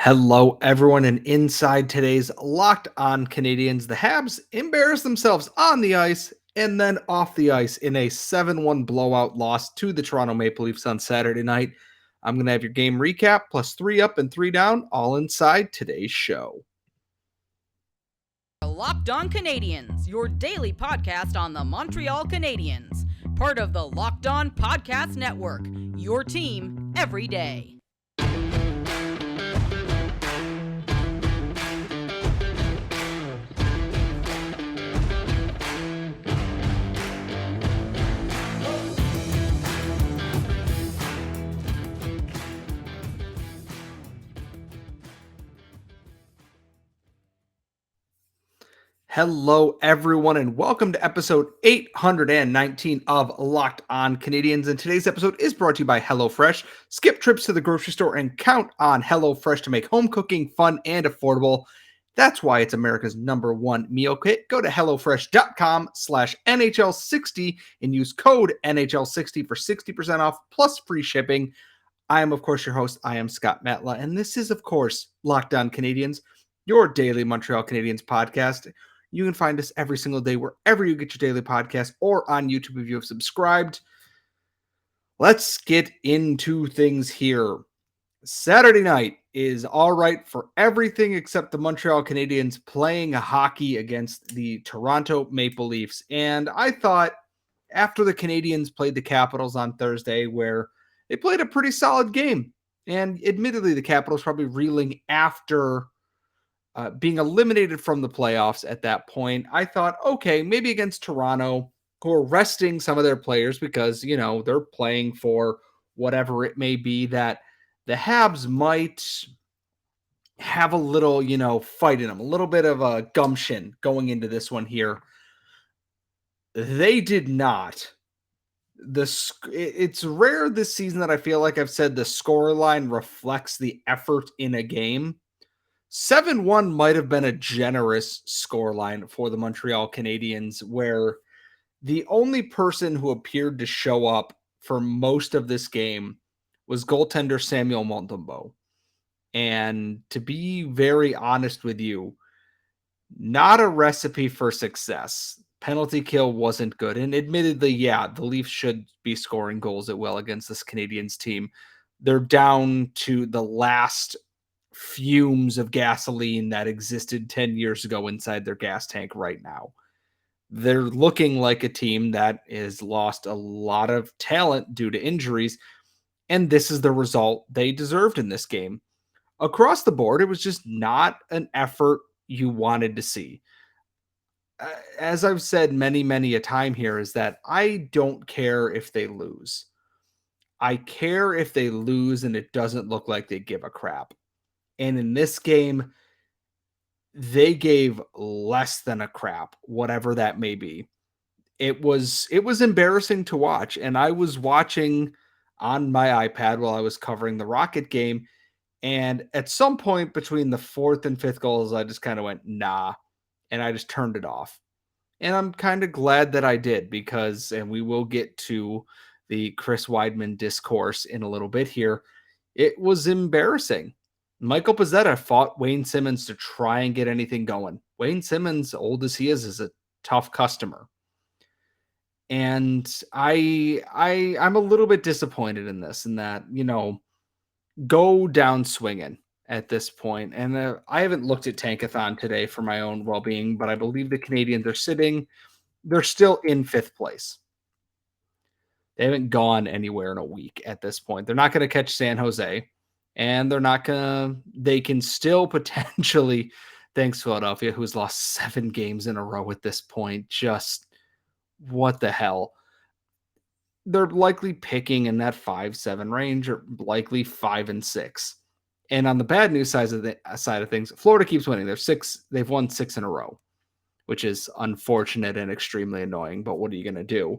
Hello, everyone, and inside today's Locked On Canadiens, the Habs embarrass themselves on the ice and then off the ice in a 7-1 blowout loss to the Toronto Maple Leafs on Saturday night. I'm going to have your game recap plus 3 up and 3 down, all inside today's show. Locked On Canadiens, your daily podcast on the Montreal Canadiens, part of the Locked On Podcast Network, your team every day. Hello, everyone, and welcome to episode 819 of Locked On Canadiens. And today's episode is brought to you by HelloFresh. Skip trips to the grocery store and count on HelloFresh to make home cooking fun and affordable. That's why it's America's #1 meal kit. Go to HelloFresh.com/NHL60 and use code NHL60 for 60% off plus free shipping. I am, of course, your host. I am Scott Matla, and this is, of course, Locked On Canadiens, your daily Montreal Canadiens podcast. You can find us every single day wherever you get your daily podcast or on YouTube if you have subscribed. Let's get into things here. Saturday night is all right for everything except the Montreal Canadiens playing hockey against the Toronto Maple Leafs. And I thought after the Canadiens played the Capitals on Thursday, where they played a pretty solid game, and admittedly the Capitals probably reeling after being eliminated from the playoffs at that point, I thought, okay, maybe against Toronto, who are resting some of their players because, they're playing for whatever it may be, that the Habs might have a little, fight in them, a little bit of a gumption going into this one here. They did not. It's rare this season that I feel like I've said the scoreline reflects the effort in a game. 7-1 might have been a generous scoreline for the Montreal Canadiens, where the only person who appeared to show up for most of this game was goaltender Samuel Montembeault. And to be very honest with you, not a recipe for success. Penalty kill wasn't good. And admittedly, yeah, the Leafs should be scoring goals at will against this Canadiens team. They're down to the last fumes of gasoline that existed 10 years ago inside their gas tank right now. They're looking like a team that has lost a lot of talent due to injuries, and this is the result they deserved in this game. Across the board, it was just not an effort you wanted to see. As I've said many a time here, is that I don't care if they lose. I care if they lose and it doesn't look like they give a crap. And in this game, they gave less than a crap, whatever that may be. It was embarrassing to watch. And I was watching on my iPad while I was covering the Rocket game. And at some point between the fourth and fifth goals, I just kind of went, nah. And I just turned it off. And I'm kind of glad that I did because, and we will get to the Chris Wideman discourse in a little bit here. It was embarrassing. Michael Pezzetta fought Wayne Simmonds to try and get anything going. Wayne Simmonds, old as he is a tough customer. And I'm a little bit disappointed in this, in that, go down swinging at this point. And I haven't looked at Tankathon today for my own well-being, but I believe the Canadiens they're still in fifth place. They haven't gone anywhere in a week at this point. They're not going to catch San Jose. And they can still potentially, thanks Philadelphia, who's lost 7 games in a row at this point. Just what the hell? They're likely picking in that 5-7 range, or likely 5-6. And on the bad news side of things, Florida keeps winning. They've won 6 in a row, which is unfortunate and extremely annoying. But what are you going to do?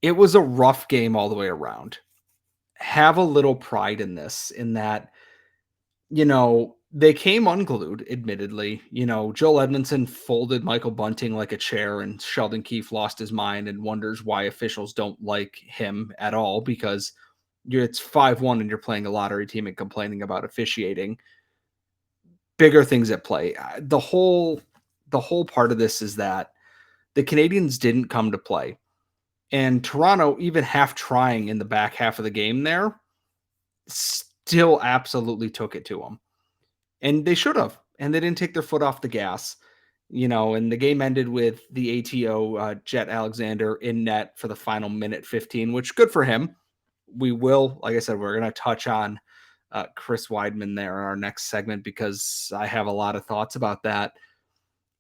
It was a rough game all the way around. Have a little pride in this, in that, they came unglued, admittedly. Joel Edmondson folded Michael Bunting like a chair, and Sheldon Keefe lost his mind and wonders why officials don't like him at all because, it's 5-1 and you're playing a lottery team and complaining about officiating. Bigger things at play. The whole part of this is that the Canadiens didn't come to play. And Toronto, even half trying in the back half of the game there, still absolutely took it to them. And they should have. And they didn't take their foot off the gas. And the game ended with the ATO, Jet Alexander, in net for the final minute 15, which good for him. We will, like I said, we're going to touch on Chris Wideman there in our next segment because I have a lot of thoughts about that.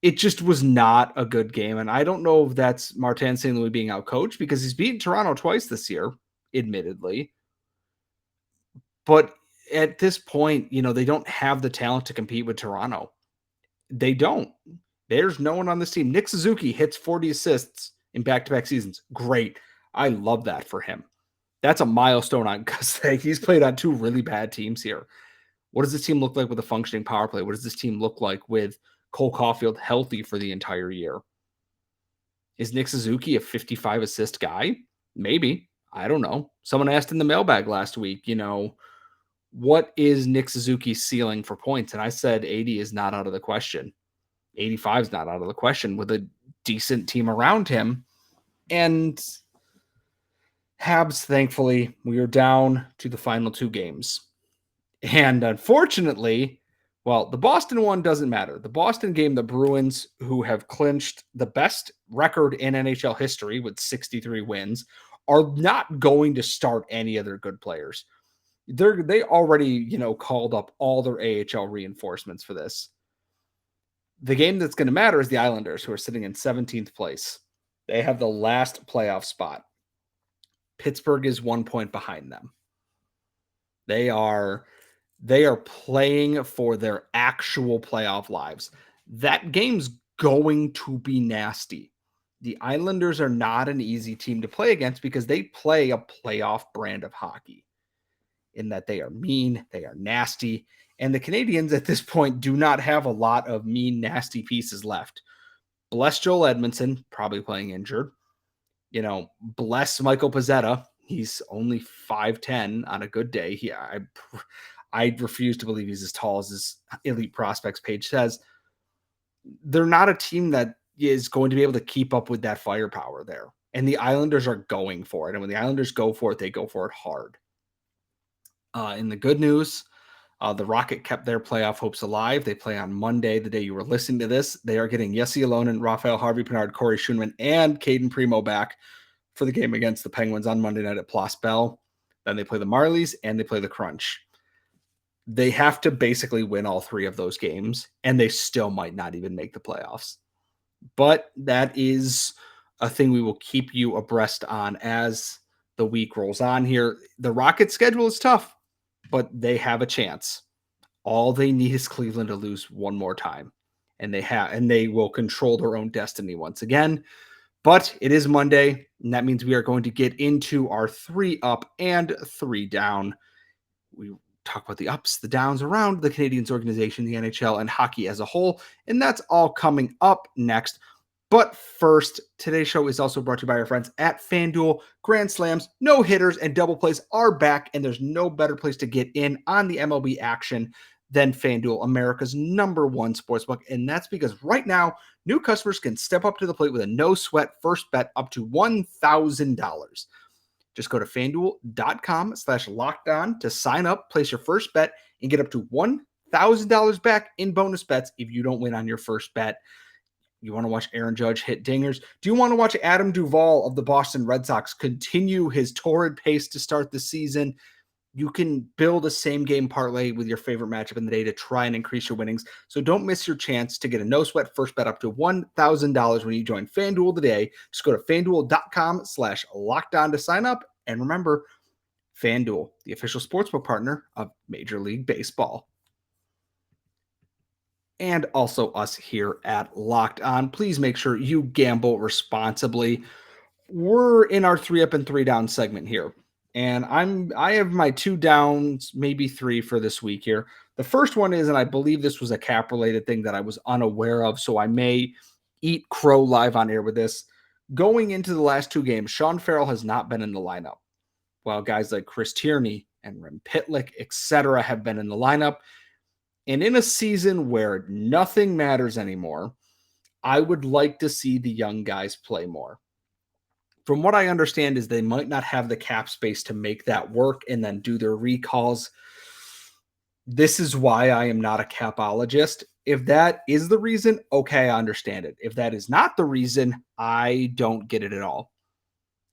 It just was not a good game. And I don't know if that's Martin St. Louis being outcoached because he's beaten Toronto twice this year, admittedly. But at this point, they don't have the talent to compete with Toronto. They don't. There's no one on this team. Nick Suzuki hits 40 assists in back-to-back seasons. Great. I love that for him. That's a milestone because he's played on two really bad teams here. What does this team look like with a functioning power play? What does this team look like with Cole Caulfield healthy for the entire year? Is Nick Suzuki a 55 assist guy? Maybe. I don't know. Someone asked in the mailbag last week, what is Nick Suzuki's ceiling for points? And I said 80 is not out of the question. 85 is not out of the question with a decent team around him. And Habs, thankfully, we are down to the final two games. And unfortunately, the Boston one doesn't matter. The Boston game, the Bruins, who have clinched the best record in NHL history with 63 wins, are not going to start any other good players. They already, called up all their AHL reinforcements for this. The game that's going to matter is the Islanders, who are sitting in 17th place. They have the last playoff spot. Pittsburgh is 1 point behind them. They are playing for their actual playoff lives. That game's going to be nasty. The Islanders are not an easy team to play against because they play a playoff brand of hockey in that they are mean, they are nasty, and the Canadiens at this point do not have a lot of mean, nasty pieces left. Bless Joel Edmondson, probably playing injured. Bless Michael Pezzetta. He's only 5'10" on a good day. I refuse to believe he's as tall as his elite prospects page says. They're not a team that is going to be able to keep up with that firepower there. And the Islanders are going for it. And when the Islanders go for it, they go for it hard. In the good news, the Rocket kept their playoff hopes alive. They play on Monday, the day you were listening to this. They are getting Jesse Alonen, Raphael Harvey-Pinard, Corey Schoenman, and Cayden Primeau back for the game against the Penguins on Monday night at Place Bell. Then they play the Marlies and they play the Crunch. They have to basically win all three of those games, and they still might not even make the playoffs. But that is a thing we will keep you abreast on as the week rolls on here. The Rocket schedule is tough, but they have a chance. All they need is Cleveland to lose one more time, and they will control their own destiny once again. But it is Monday, and that means we are going to get into our 3 up and 3 down. We talk about the ups, the downs around the Canadiens organization, the NHL, and hockey as a whole, and that's all coming up next. But first, today's show is also brought to you by our friends at FanDuel. Grand slams, no hitters, and double plays are back, and there's no better place to get in on the MLB action than FanDuel, America's #1 sportsbook. And that's because right now, new customers can step up to the plate with a no-sweat first bet up to $1,000. Just go to FanDuel.com/lockedon to sign up, place your first bet, and get up to $1,000 back in bonus bets if you don't win on your first bet. You want to watch Aaron Judge hit dingers? Do you want to watch Adam Duvall of the Boston Red Sox continue his torrid pace to start the season? You can build a same-game parlay with your favorite matchup in the day to try and increase your winnings. So don't miss your chance to get a no-sweat first bet up to $1,000 when you join FanDuel today. Just go to FanDuel.com/lockedon to sign up. And remember, FanDuel, the official sportsbook partner of Major League Baseball. And also us here at Locked On. Please make sure you gamble responsibly. We're in our 3 up and 3 down segment here. And I have my 2 downs, maybe 3 for this week here. The first one is, and I believe this was a cap related thing that I was unaware of, so I may eat crow live on air with this. Going into the last 2 games, Sean Farrell has not been in the lineup. while guys like Chris Tierney and Rem Pitlick, etc., have been in the lineup. And in a season where nothing matters anymore, I would like to see the young guys play more. From what I understand is they might not have the cap space to make that work and then do their recalls. This is why I am not a capologist. If that is the reason, okay, I understand it. If that is not the reason, I don't get it at all.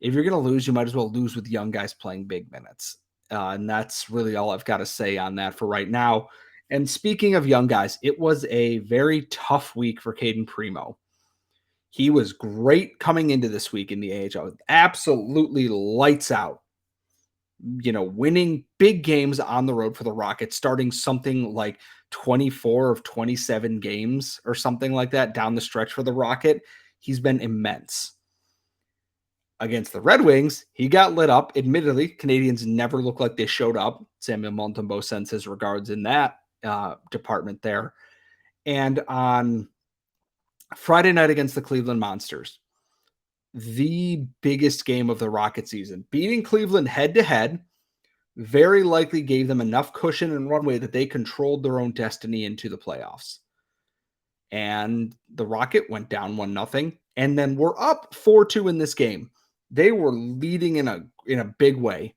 If you're going to lose, you might as well lose with young guys playing big minutes. And that's really all I've got to say on that for right now. And speaking of young guys, it was a very tough week for Cayden Primeau. He was great coming into this week in the AHL. Absolutely lights out. Winning big games on the road for the Rockets, starting something like 24 of 27 games or something like that down the stretch for the Rocket. He's been immense. Against the Red Wings, he got lit up. Admittedly, Canadiens never looked like they showed up. Samuel Montembeault sends his regards in that department there. And on Friday night against the Cleveland Monsters, the biggest game of the Rocket season, beating Cleveland head-to-head, very likely gave them enough cushion and runway that they controlled their own destiny into the playoffs. And the Rocket went down 1-0, and then we're up 4-2 in this game. They were leading in a big way,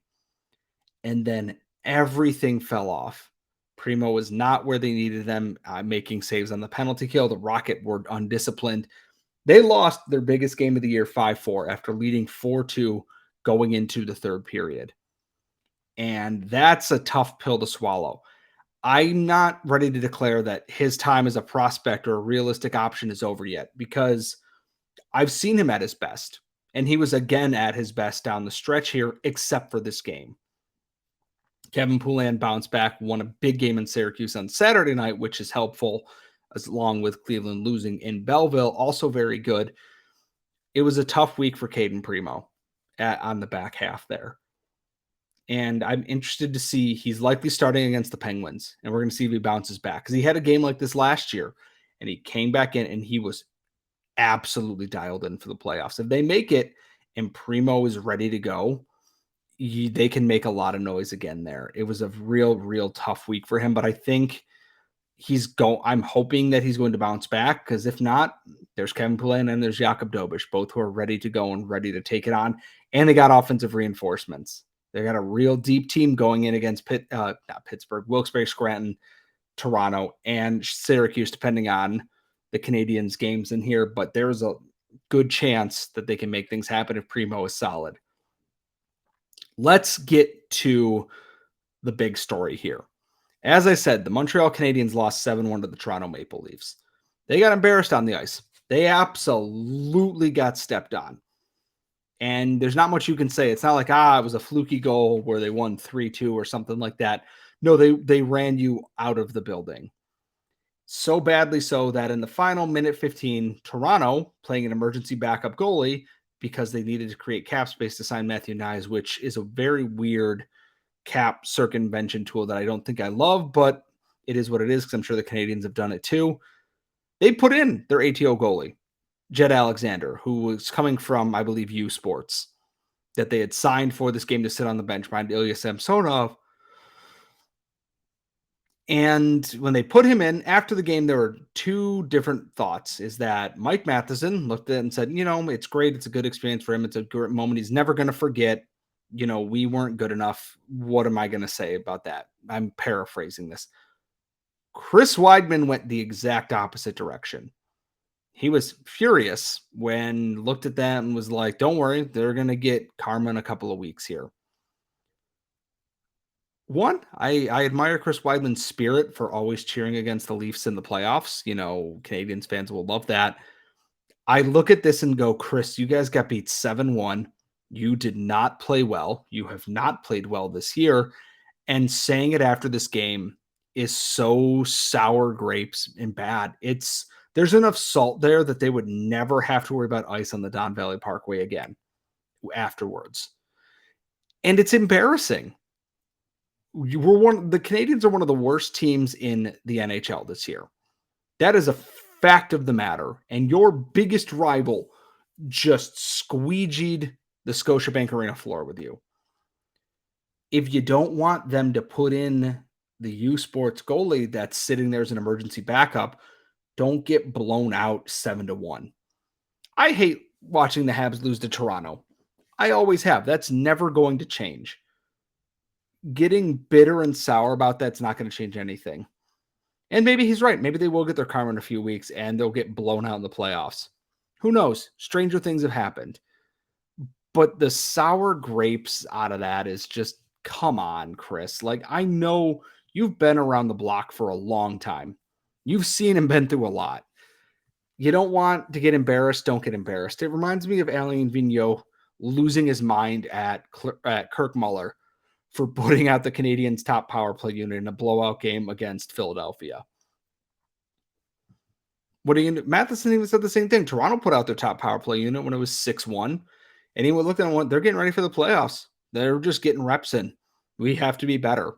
and then everything fell off. Primeau was not where they needed them, making saves on the penalty kill. The Rocket were undisciplined. They lost their biggest game of the year 5-4 after leading 4-2 going into the third period. And that's a tough pill to swallow. I'm not ready to declare that his time as a prospect or a realistic option is over yet, because I've seen him at his best. And he was again at his best down the stretch here, except for this game. Kevin Poulin bounced back, won a big game in Syracuse on Saturday night, which is helpful, as along with Cleveland losing in Belleville, also very good. It was a tough week for Cayden Primeau on the back half there. And I'm interested to see, he's likely starting against the Penguins, and we're going to see if he bounces back, because he had a game like this last year, and he came back in, and he was absolutely dialed in for the playoffs. If they make it and Primeau is ready to go, they can make a lot of noise again there. It was a real tough week for him, but I think I'm hoping that he's going to bounce back, because if not, there's Kevin Poulin and there's Jakub Dobeš, both who are ready to go and ready to take it on. And they got offensive reinforcements. They got a real deep team going in against not Pittsburgh, Wilkes-Barre, Scranton, Toronto, and Syracuse, depending on the Canadiens games in here. But there's a good chance that they can make things happen if Primeau is solid. Let's get to the big story here. As I said, the Montreal Canadiens lost 7-1 to the Toronto Maple Leafs. They got embarrassed on the ice. They absolutely got stepped on. And there's not much you can say. It's not like, it was a fluky goal where they won 3-2 or something like that. No, they ran you out of the building. So badly so that in the final minute 15, Toronto, playing an emergency backup goalie because they needed to create cap space to sign Matthew Knies, which is a very weird cap circumvention tool that I don't think I love, but it is what it is, because I'm sure the Canadiens have done it too. They put in their ATO goalie, Jed Alexander, who was coming from, I believe, U Sports, that they had signed for this game to sit on the bench behind Ilya Samsonov. And when they put him in after the game, there were two different thoughts. Is that Mike Matheson looked at it and said, it's great. It's a good experience for him. It's a great moment. He's never going to forget. We weren't good enough. What am I going to say about that? I'm paraphrasing this. Chris Wideman went the exact opposite direction. He was furious when looked at that and was like, don't worry, they're going to get karma in a couple of weeks here. One, I admire Chris Weidman's spirit for always cheering against the Leafs in the playoffs. Canadiens fans will love that. I look at this and go, Chris, you guys got beat 7-1. You did not play well. You have not played well this year. And saying it after this game is so sour grapes and bad. There's enough salt there that they would never have to worry about ice on the Don Valley Parkway again afterwards. And it's embarrassing. The Canadiens are one of the worst teams in the NHL this year. That is a fact of the matter. And your biggest rival just squeegeed the Scotiabank Arena floor with you. if you don't want them to put in the U Sports goalie that's sitting there as an emergency backup, don't get blown out 7-1. I hate watching the Habs lose to Toronto. I always have. That's never going to change. Getting bitter and sour about that's not going to change anything. And maybe he's right. Maybe they will get their karma in a few weeks and they'll get blown out in the playoffs. Who knows? Stranger things have happened. But the sour grapes out of that is just, come on, Chris. Like, I know you've been around the block for a long time. You've seen and been through a lot. You don't want to get embarrassed. Don't get embarrassed. It reminds me of Alain Vigneault losing his mind at Kirk Muller for putting out the Canadiens' top power play unit in a blowout game against Philadelphia. What are you gonna, Matheson even said the same thing. Toronto put out their top power play unit when it was 6-1. And he would look at them, they're getting ready for the playoffs. They're just getting reps in. We have to be better.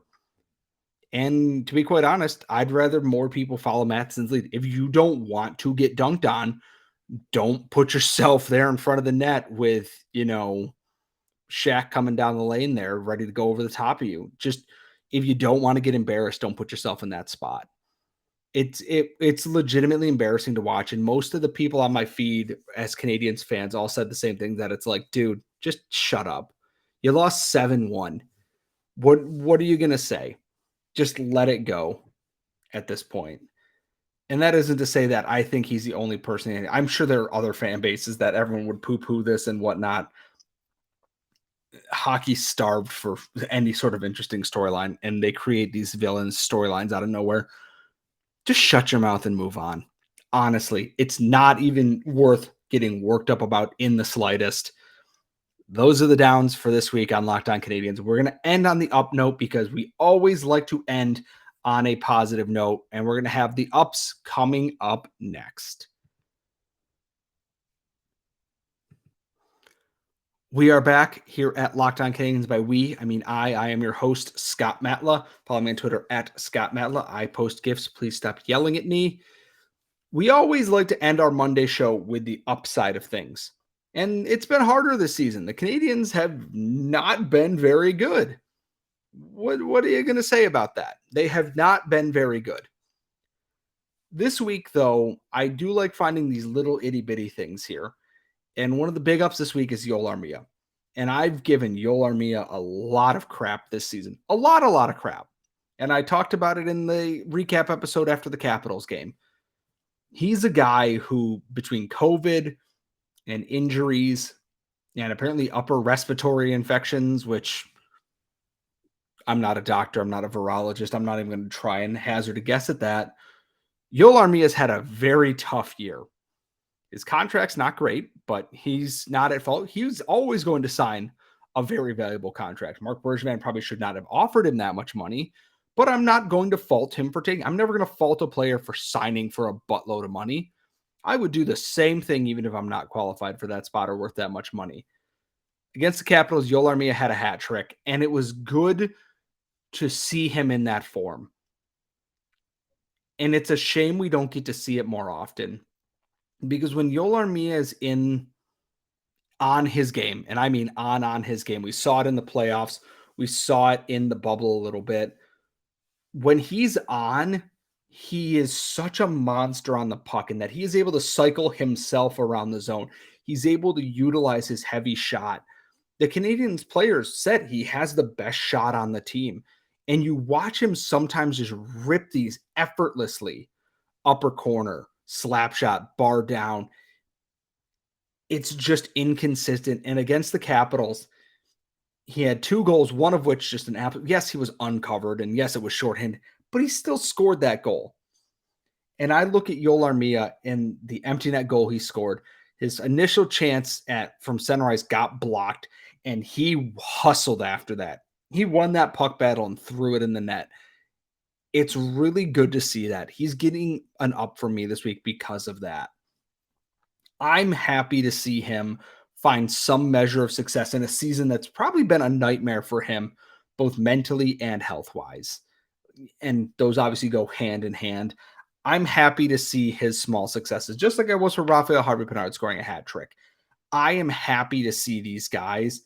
And to be quite honest, I'd rather more people follow Matheson's lead. If you don't want to get dunked on, don't put yourself there in front of the net with, Shaq coming down the lane there, ready to go over the top of you. Just, if you don't want to get embarrassed, don't put yourself in that spot. It's legitimately embarrassing to watch. And most of the people on my feed as Canadiens fans all said the same thing, that it's like, dude, just shut up. You lost 7-1. What are you going to say? Just let it go at this point. And that isn't to say that I think he's the only person. I'm sure there are other fan bases that everyone would poo-poo this and whatnot. Hockey starved for any sort of interesting storyline, and they create these villains storylines out of nowhere. Just shut your mouth and move on. Honestly, it's not even worth getting worked up about in the slightest. Those are the downs for this week on Locked On Canadiens. We're going to end on the up note because we always like to end on a positive note, and we're going to have the ups coming up next. We are back here at Locked On Canadiens. By we, I mean I am your host, Scott Matla. Follow me on Twitter at Scott Matla. I post gifts. Please stop yelling at me. We always like to end our Monday show with the upside of things. And it's been harder this season. The Canadiens have not been very good. What are you going to say about that? They have not been very good. This week, though, I do like finding these little itty-bitty things here. And one of the big ups this week is Yoel Armia. And I've given Yoel Armia a lot of crap this season. A lot of crap. And I talked about it in the recap episode after the Capitals game. He's a guy who, between COVID and injuries and apparently upper respiratory infections, which I'm not a doctor, I'm not a virologist, I'm not even going to try and hazard a guess at that. Yoel Armia's had a very tough year. His contract's not great, but he's not at fault. He was always going to sign a very valuable contract. Marc Bergevin probably should not have offered him that much money, but I'm not going to fault him for taking. I'm never going to fault a player for signing for a buttload of money. I would do the same thing even if I'm not qualified for that spot or worth that much money. Against the Capitals, Yoel Armia had a hat trick, and it was good to see him in that form. And it's a shame we don't get to see it more often. Because when Yoel Armia is on his game, and I mean on his game, we saw it in the playoffs, we saw it in the bubble a little bit. When he's on, he is such a monster on the puck in that he is able to cycle himself around the zone. He's able to utilize his heavy shot. The Canadiens players said he has the best shot on the team. And you watch him sometimes just rip these effortlessly. Upper corner, slap shot, bar down. It's just inconsistent. And against the Capitals, he had 2 goals, one of which just yes, he was uncovered, and yes, it was shorthanded, but he still scored that goal. And I look at Yoel Armia and the empty net goal he scored. His initial chance from center ice got blocked, and he hustled after that. He won that puck battle and threw it in the net. It's really good to see that. He's getting an up from me this week because of that. I'm happy to see him find some measure of success in a season that's probably been a nightmare for him, both mentally and health-wise. And those obviously go hand in hand. I'm happy to see his small successes, just like I was for Raphael Harvey-Pinard scoring a hat trick. I am happy to see these guys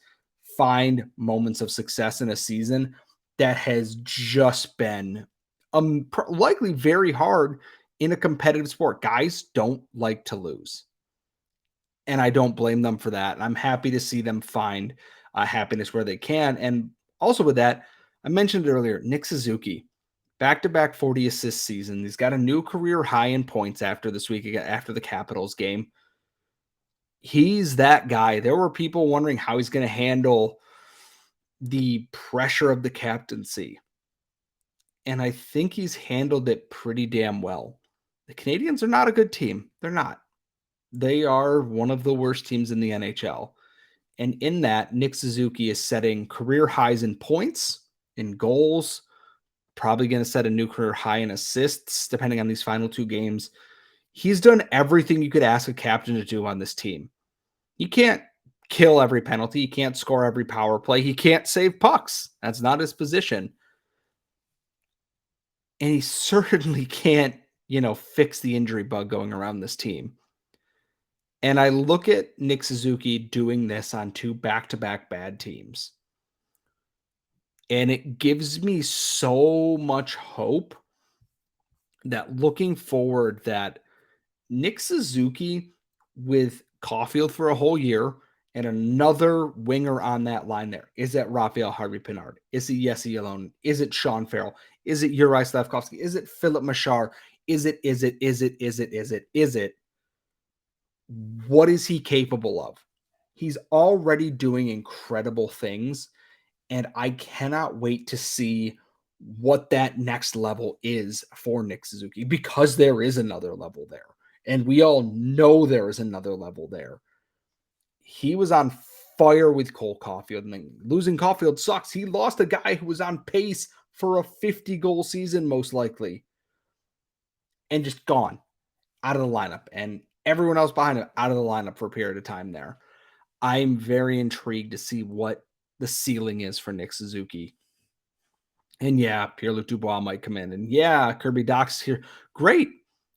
find moments of success in a season that has just been likely very hard in a competitive sport. Guys don't like to lose. And I don't blame them for that. And I'm happy to see them find happiness where they can. And also with that, I mentioned it earlier, Nick Suzuki, back-to-back 40 assist season. He's got a new career high in points after this week, after the Capitals game. He's that guy. There were people wondering how he's going to handle the pressure of the captaincy. And I think he's handled it pretty damn well. The Canadiens are not a good team. They're not. They are one of the worst teams in the NHL. And in that, Nick Suzuki is setting career highs in points, in goals, probably going to set a new career high in assists, depending on these final two games. He's done everything you could ask a captain to do on this team. You can't kill every penalty. You can't score every power play. He can't save pucks. That's not his position. And he certainly can't, fix the injury bug going around this team. And I look at Nick Suzuki doing this on two back-to-back bad teams. And it gives me so much hope that looking forward that Nick Suzuki with Caulfield for a whole year and another winger on that line there. Is that Raphael Harvey-Pinard? Is it Jesse Ylönen? Is it Sean Farrell? Is it Juraj Slafkovsky? Is it Philip Machar? Is it? What is he capable of? He's already doing incredible things, and I cannot wait to see what that next level is for Nick Suzuki, because there is another level there, and we all know there is another level there. He was on fire with Cole Caulfield, and then losing Caulfield sucks. He lost a guy who was on pace for a 50-goal season, most likely, and just gone out of the lineup, and everyone else behind him out of the lineup for a period of time there. I'm very intrigued to see what the ceiling is for Nick Suzuki. And yeah, Pierre-Luc Dubois might come in. And yeah, Kirby Dach's here. Great.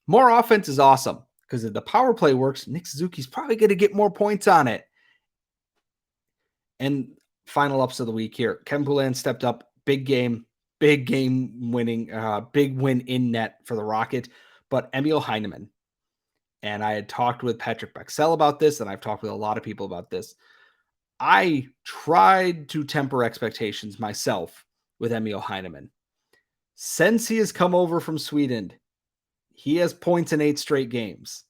More offense is awesome, because if the power play works, Nick Suzuki's probably going to get more points on it. And final ups of the week here. Kevin Poulin stepped up. Big game winning, big win in net for the Rocket. But Emil Heineman. And I had talked with Patrick Bexell about this, and I've talked with a lot of people about this. I tried to temper expectations myself with Emil Heineman. Since he has come over from Sweden, he has points in 8 straight games.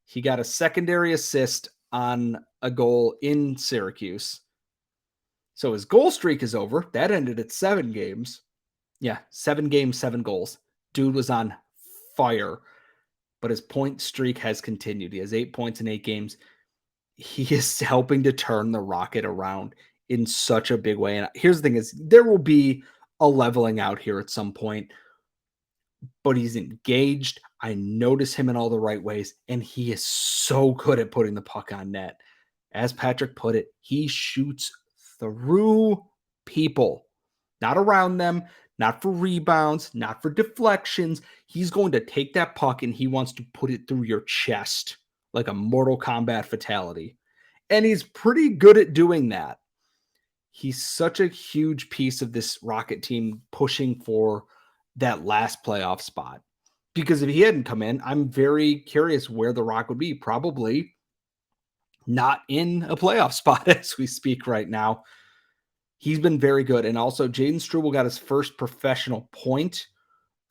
He got a secondary assist on a goal in Syracuse. So his goal streak is over. That ended at 7 games. Yeah, 7 games, 7 goals. Dude was on fire. But his point streak has continued. He has 8 points in 8 games. He is helping to turn the Rocket around in such a big way. And here's the thing is, there will be a leveling out here at some point, but he's engaged. I notice him in all the right ways, and he is so good at putting the puck on net. As Patrick put it, he shoots through people, not around them, not for rebounds, not for deflections. He's going to take that puck and he wants to put it through your chest like a Mortal Kombat fatality. And he's pretty good at doing that. He's such a huge piece of this Rocket team pushing for that last playoff spot. Because if he hadn't come in, I'm very curious where the Rock would be. Probably not in a playoff spot as we speak right now. He's been very good. And also, Jayden Struble got his first professional point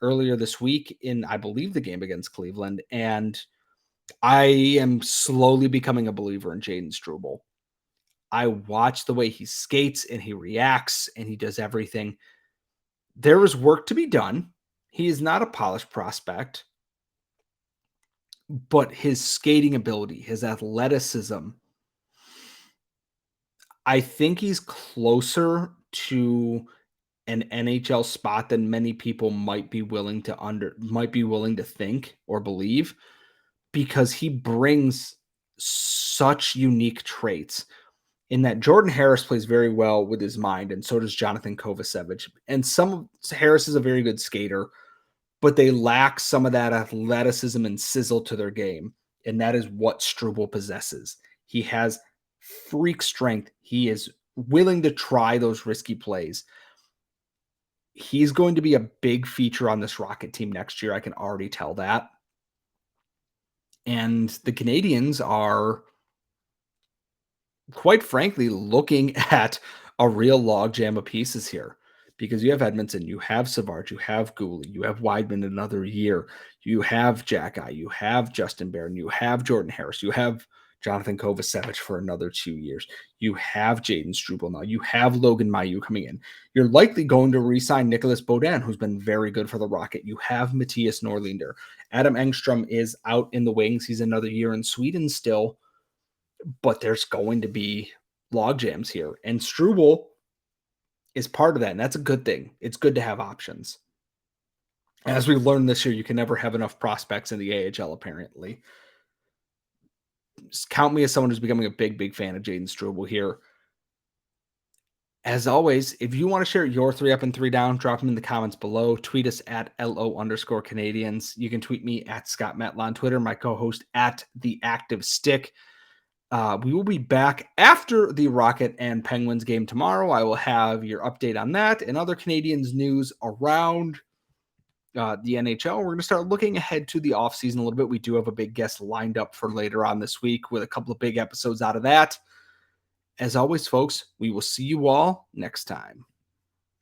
earlier this week in, I believe, the game against Cleveland. And I am slowly becoming a believer in Jayden Struble. I watch the way he skates and he reacts and he does everything. There is work to be done. He is not a polished prospect, but his skating ability, his athleticism, I think he's closer to an NHL spot than many people might be willing to think or believe, because he brings such unique traits in that Jordan Harris plays very well with his mind, and so does Jonathan Kovacevic. And Harris is a very good skater, but they lack some of that athleticism and sizzle to their game, and that is what Struble possesses. He has freak strength. He is willing to try those risky plays. He's going to be a big feature on this Rocket team next year. I can already tell that. And the Canadiens are, quite frankly, looking at a real logjam of pieces here, because you have Edmondson, you have Savard, you have Goalie, you have Wideman another year, you have Jack Eye, you have Justin Barron, you have Jordan Harris, you have Jonathan Kovacevic for another 2 years. You have Jaden Struble now. You have Logan Mailloux coming in. You're likely going to re-sign Nicholas Baudin, who's been very good for the Rocket. You have Matthias Norlinder. Adam Engstrom is out in the wings. He's another year in Sweden still, but there's going to be log jams here. And Struble is part of that, and that's a good thing. It's good to have options. As we learned this year, you can never have enough prospects in the AHL, apparently. Just count me as someone who's becoming a big fan of Jaden Struble here. As always, if you want to share your 3 up and 3 down, drop them in the comments below. Tweet us at @LO_Canadiens. You can tweet me at Scott Metla on Twitter, my co-host at The Active Stick. We will be back after the Rocket and Penguins game tomorrow. I will have your update on that and other Canadiens news around the NHL. We're going to start looking ahead to the offseason a little bit. We do have a big guest lined up for later on this week with a couple of big episodes out of that. As always, folks, we will see you all next time.